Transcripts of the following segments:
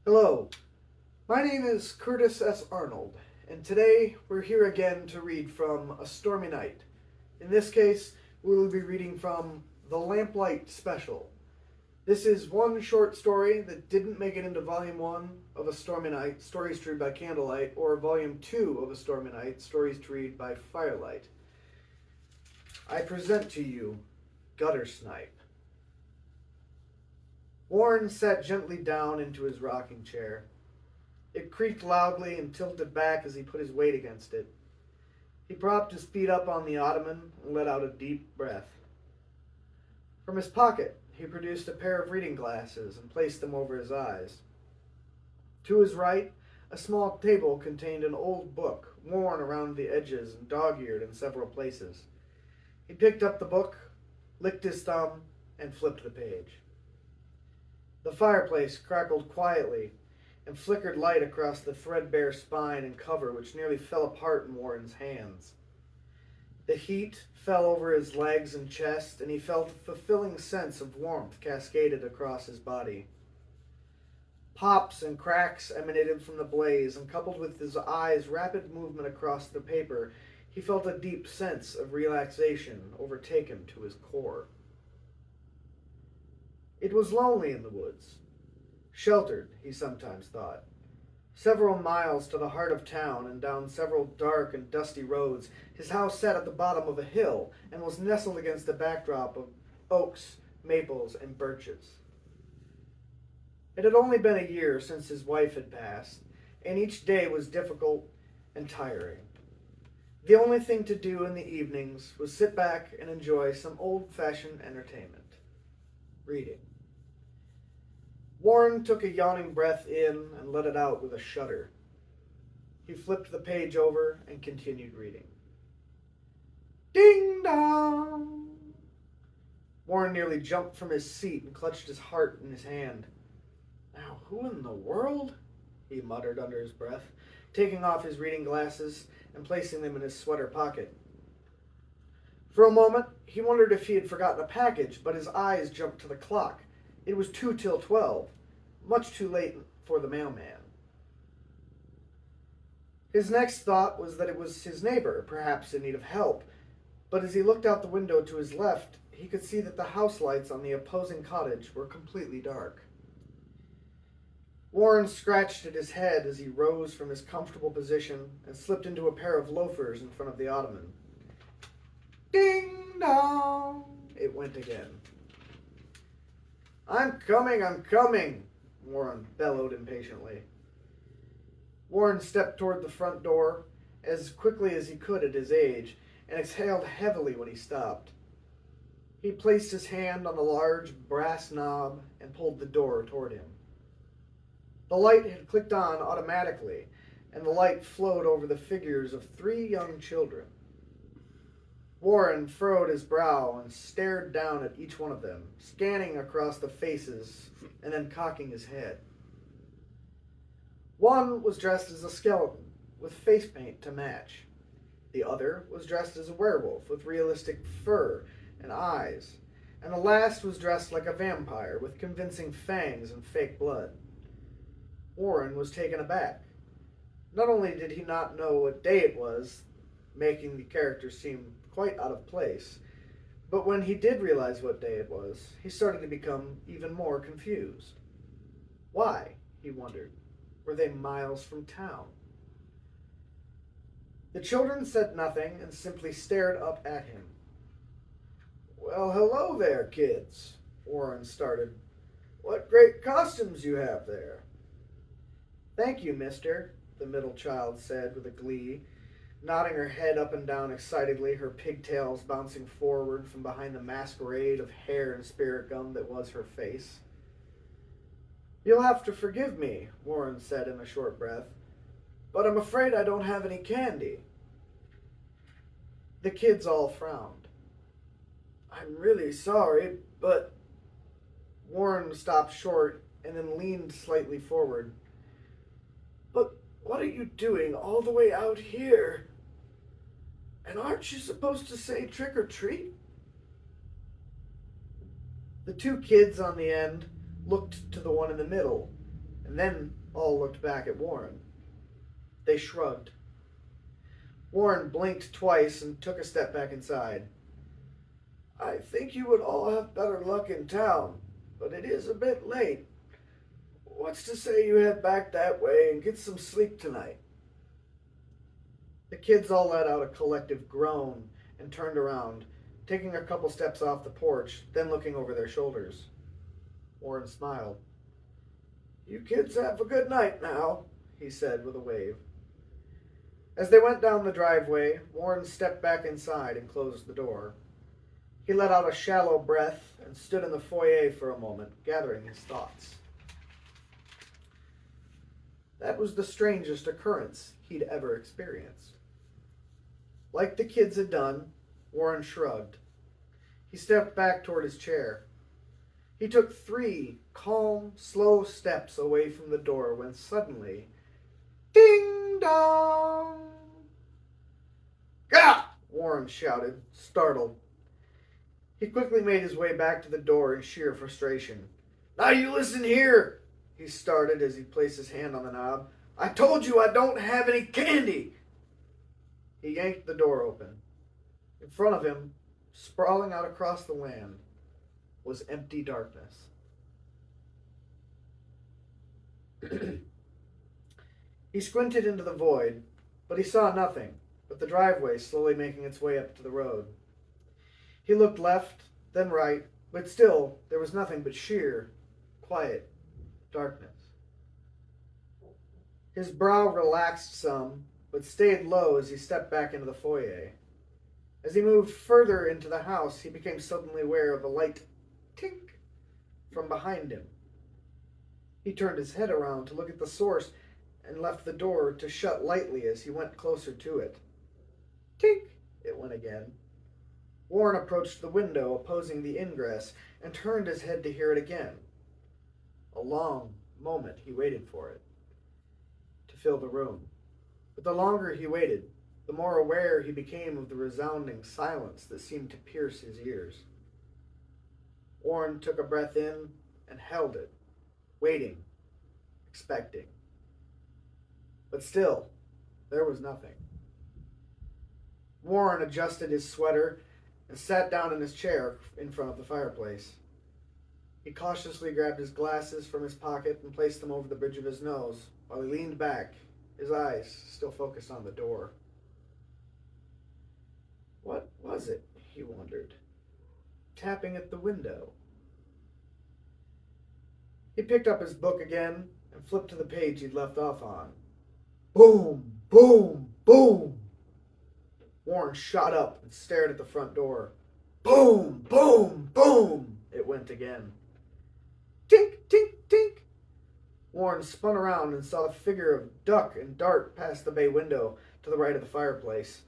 Hello, my name is Curtis S. Arnold, and today we're here again to read from A Stormy Night. In this case, we will be reading from The Lamplight Special. This is one short story that didn't make it into Volume 1 of A Stormy Night, Stories to Read by Candlelight, or Volume 2 of A Stormy Night, Stories to Read by Firelight. I present to you Guttersnipe. Warren sat gently down into his rocking chair. It creaked loudly and tilted back as he put his weight against it. He propped his feet up on the ottoman and let out a deep breath. From his pocket, he produced a pair of reading glasses and placed them over his eyes. To his right, a small table contained an old book, worn around the edges and dog-eared in several places. He picked up the book, licked his thumb, and flipped the page. The fireplace crackled quietly and flickered light across the threadbare spine and cover which nearly fell apart in Warren's hands. The heat fell over his legs and chest, and he felt a fulfilling sense of warmth cascaded across his body. Pops and cracks emanated from the blaze, and coupled with his eyes' rapid movement across the paper, he felt a deep sense of relaxation overtake him to his core. It was lonely in the woods. Sheltered, he sometimes thought. Several miles to the heart of town and down several dark and dusty roads, his house sat at the bottom of a hill and was nestled against a backdrop of oaks, maples, and birches. It had only been a year since his wife had passed, and each day was difficult and tiring. The only thing to do in the evenings was sit back and enjoy some old-fashioned entertainment. Reading. Warren took a yawning breath in and let it out with a shudder. He flipped the page over and continued reading. Ding dong! Warren nearly jumped from his seat and clutched his heart in his hand. Now, who in the world? He muttered under his breath, taking off his reading glasses and placing them in his sweater pocket. For a moment, he wondered if he had forgotten a package, but his eyes jumped to the clock. It was 2 till 12, much too late for the mailman. His next thought was that it was his neighbor, perhaps in need of help, but as he looked out the window to his left, he could see that the house lights on the opposing cottage were completely dark. Warren scratched at his head as he rose from his comfortable position and slipped into a pair of loafers in front of the ottoman. Ding dong! It went again. I'm coming, Warren bellowed impatiently. Warren stepped toward the front door as quickly as he could at his age and exhaled heavily when he stopped. He placed his hand on the large brass knob and pulled the door toward him. The light had clicked on automatically, and the light flowed over the figures of 3 young children. Warren furrowed his brow and stared down at each one of them, scanning across the faces and then cocking his head. One was dressed as a skeleton, with face paint to match. The other was dressed as a werewolf, with realistic fur and eyes. And the last was dressed like a vampire, with convincing fangs and fake blood. Warren was taken aback. Not only did he not know what day it was, making the characters seem quite out of place, but when he did realize what day it was, he started to become even more confused. Why, he wondered, were they miles from town? The children said nothing and simply stared up at him. Well, hello there, kids, Warren started. What great costumes you have there. Thank you, mister, the middle child said with a glee, nodding her head up and down excitedly, her pigtails bouncing forward from behind the masquerade of hair and spirit gum that was her face. You'll have to forgive me, Warren said in a short breath, but I'm afraid I don't have any candy. The kids all frowned. I'm really sorry, but... Warren stopped short and then leaned slightly forward. But what are you doing all the way out here? And aren't you supposed to say trick or treat? The 2 kids on the end looked to the one in the middle, and and then all looked back at Warren. They shrugged. Warren blinked twice and took a step back inside. "I think you would all have better luck in town, but it is a bit late. What's to say you head back that way and get some sleep tonight?" The kids all let out a collective groan and turned around, taking a couple steps off the porch, then looking over their shoulders. Warren smiled. "You kids have a good night now," he said with a wave. As they went down the driveway, Warren stepped back inside and closed the door. He let out a shallow breath and stood in the foyer for a moment, gathering his thoughts. That was the strangest occurrence he'd ever experienced. Like the kids had done, Warren shrugged. He stepped back toward his chair. He took 3 calm, slow steps away from the door when suddenly, ding dong! "Gah!" Warren shouted, startled. He quickly made his way back to the door in sheer frustration. "Now you listen here," he started as he placed his hand on the knob. "I told you I don't have any candy." He yanked the door open. In front of him, sprawling out across the land, was empty darkness. He squinted into the void, but he saw nothing but the driveway slowly making its way up to the road. He looked left, then right, but still there was nothing but sheer, quiet darkness. His brow relaxed some, but stayed low as he stepped back into the foyer. As he moved further into the house, he became suddenly aware of a light tink from behind him. He turned his head around to look at the source and left the door to shut lightly as he went closer to it. Tink! It went again. Warren approached the window opposing the ingress and turned his head to hear it again. A long moment he waited for it to fill the room. But the longer he waited, the more aware he became of the resounding silence that seemed to pierce his ears. Warren took a breath in and held it, waiting, expecting. But still, there was nothing. Warren adjusted his sweater and sat down in his chair in front of the fireplace. He cautiously grabbed his glasses from his pocket and placed them over the bridge of his nose while he leaned back, his eyes still focused on the door. What was it, he wondered, tapping at the window? He picked up his book again and flipped to the page he'd left off on. Boom, boom, boom! Warren shot up and stared at the front door. Boom, boom, boom! It went again. Tink, tink, tink! Warren spun around and saw the figure of Duck and Dart past the bay window to the right of the fireplace.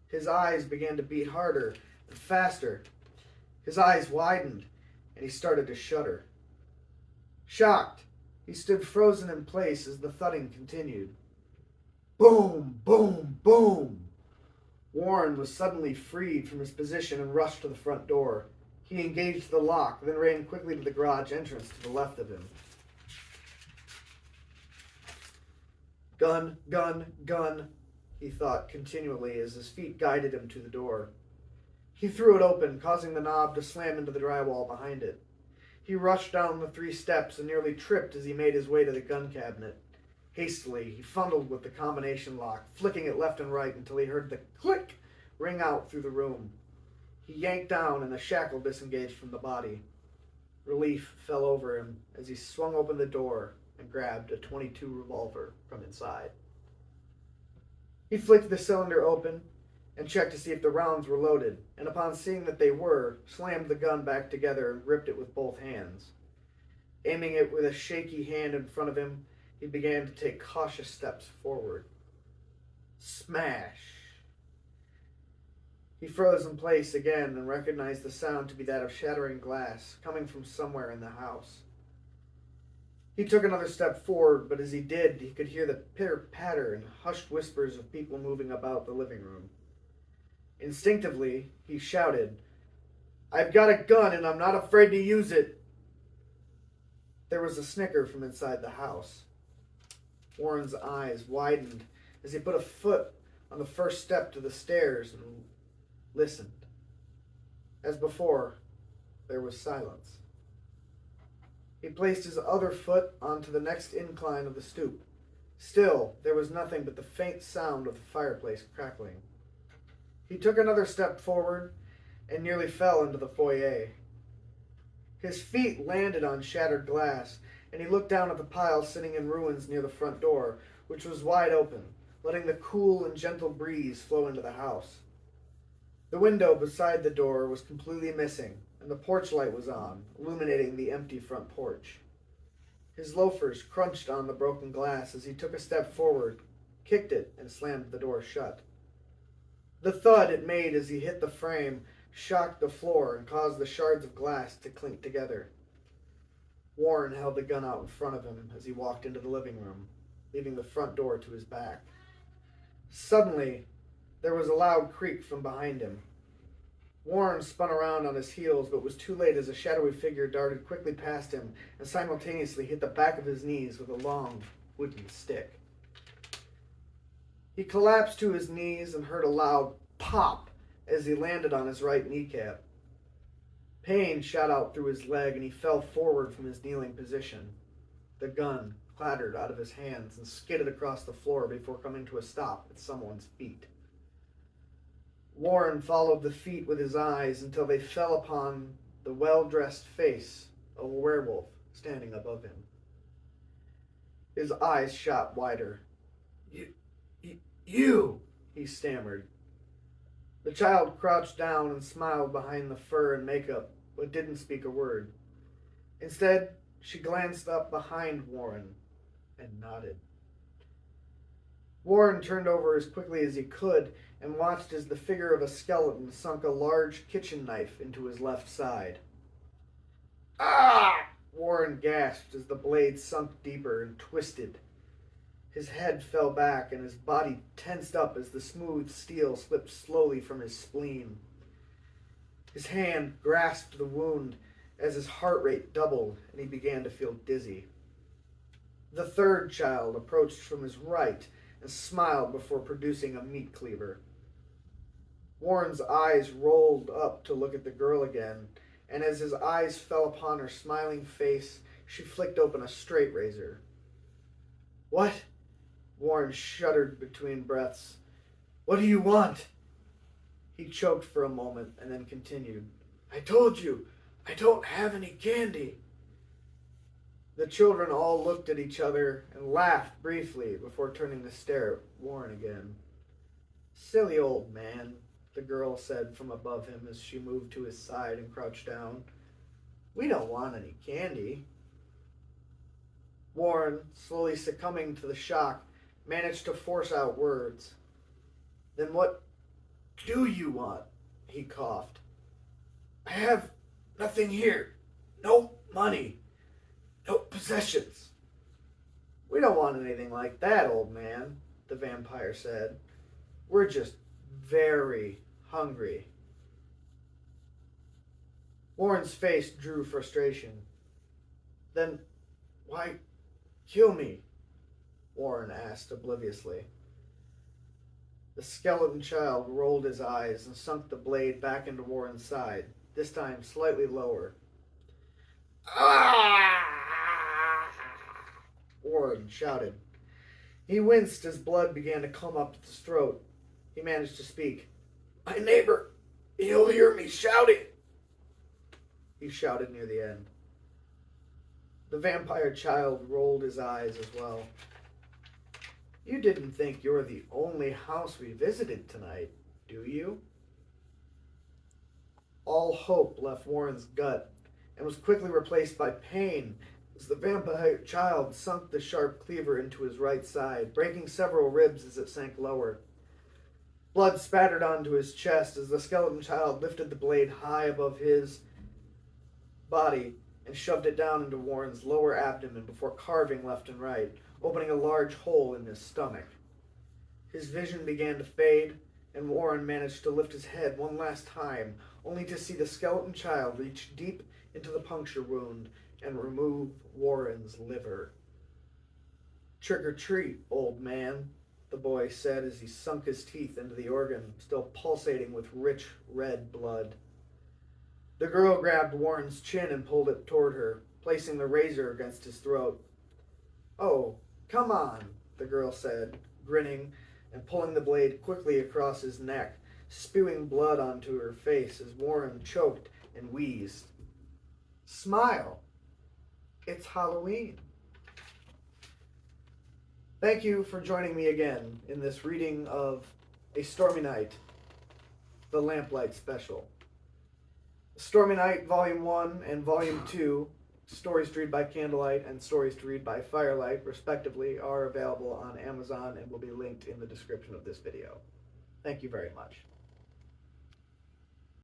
His eyes began to beat harder and faster. His eyes widened, and he started to shudder. Shocked, he stood frozen in place as the thudding continued. Boom, boom, boom! Warren was suddenly freed from his position and rushed to the front door. He engaged the lock, then ran quickly to the garage entrance to the left of him. Gun, gun, gun, he thought continually as his feet guided him to the door. He threw it open, causing the knob to slam into the drywall behind it. He rushed down the 3 steps and nearly tripped as he made his way to the gun cabinet. Hastily, he fumbled with the combination lock, flicking it left and right until he heard the click ring out through the room. He yanked down and the shackle disengaged from the body. Relief fell over him as he swung open the door and grabbed a .22 revolver from inside. He flicked the cylinder open and checked to see if the rounds were loaded, and upon seeing that they were, slammed the gun back together and gripped it with both hands. Aiming it with a shaky hand in front of him, he began to take cautious steps forward. Smash! He froze in place again and recognized the sound to be that of shattering glass coming from somewhere in the house. He took another step forward, but as he did, he could hear the pitter-patter and hushed whispers of people moving about the living room. Instinctively, he shouted, "I've got a gun and I'm not afraid to use it." There was a snicker from inside the house. Warren's eyes widened as he put a foot on the first step to the stairs and listened. As before, there was silence. He placed his other foot onto the next incline of the stoop. Still, there was nothing but the faint sound of the fireplace crackling. He took another step forward and nearly fell into the foyer. His feet landed on shattered glass, and he looked down at the pile sitting in ruins near the front door, which was wide open, letting the cool and gentle breeze flow into the house. The window beside the door was completely missing, and the porch light was on, illuminating the empty front porch. His loafers crunched on the broken glass as he took a step forward, kicked it, and slammed the door shut. The thud it made as he hit the frame shocked the floor and caused the shards of glass to clink together. Warren held the gun out in front of him as he walked into the living room, leaving the front door to his back. Suddenly, there was a loud creak from behind him. Warren spun around on his heels, but was too late as a shadowy figure darted quickly past him and simultaneously hit the back of his knees with a long wooden stick. He collapsed to his knees and heard a loud pop as he landed on his right kneecap. Pain shot out through his leg and he fell forward from his kneeling position. The gun clattered out of his hands and skidded across the floor before coming to a stop at someone's feet. Warren followed the feet with his eyes until they fell upon the well-dressed face of a werewolf standing above him. His eyes shot wider. You, he stammered. The child crouched down and smiled behind the fur and makeup, but didn't speak a word. Instead, she glanced up behind Warren and nodded. Warren turned over as quickly as he could and watched as the figure of a skeleton sunk a large kitchen knife into his left side. Ah! Warren gasped as the blade sunk deeper and twisted. His head fell back and his body tensed up as the smooth steel slipped slowly from his spleen. His hand grasped the wound as his heart rate doubled and he began to feel dizzy. The third child approached from his right and smiled before producing a meat cleaver. Warren's eyes rolled up to look at the girl again, and as his eyes fell upon her smiling face, she flicked open a straight razor. What? Warren shuddered between breaths. What do you want? He choked for a moment and then continued. I told you, I don't have any candy. The children all looked at each other and laughed briefly before turning to stare at Warren again. Silly old man, the girl said from above him as she moved to his side and crouched down. We don't want any candy. Warren, slowly succumbing to the shock, managed to force out words. Then what do you want? He coughed. I have nothing here. No money. No possessions. We don't want anything like that, old man, the vampire said. We're just very hungry. Warren's face drew frustration. Then why kill me? Warren asked obliviously. The skeleton child rolled his eyes and sunk the blade back into Warren's side, this time slightly lower. Ah! Warren shouted. He winced as blood began to come up his throat. He managed to speak. My neighbor, he'll hear me shouting. He shouted near the end. The vampire child rolled his eyes as well. You didn't think you're the only house we visited tonight, do you? All hope left Warren's gut and was quickly replaced by pain as the vampire child sunk the sharp cleaver into his right side, breaking several ribs as it sank lower. Blood spattered onto his chest as the skeleton child lifted the blade high above his body and shoved it down into Warren's lower abdomen before carving left and right, opening a large hole in his stomach. His vision began to fade, and Warren managed to lift his head one last time, only to see the skeleton child reach deep into the puncture wound and remove Warren's liver. "Trick or treat, old man," the boy said as he sunk his teeth into the organ, still pulsating with rich red blood. The girl grabbed Warren's chin and pulled it toward her, placing the razor against his throat. "Oh, come on," the girl said, grinning and pulling the blade quickly across his neck, spewing blood onto her face as Warren choked and wheezed. "Smile. It's Halloween." Thank you for joining me again in this reading of A Stormy Night, the Lamplight Special. Stormy Night Volume 1 and Volume 2, Stories to Read by Candlelight and Stories to Read by Firelight, respectively, are available on Amazon and will be linked in the description of this video. Thank you very much.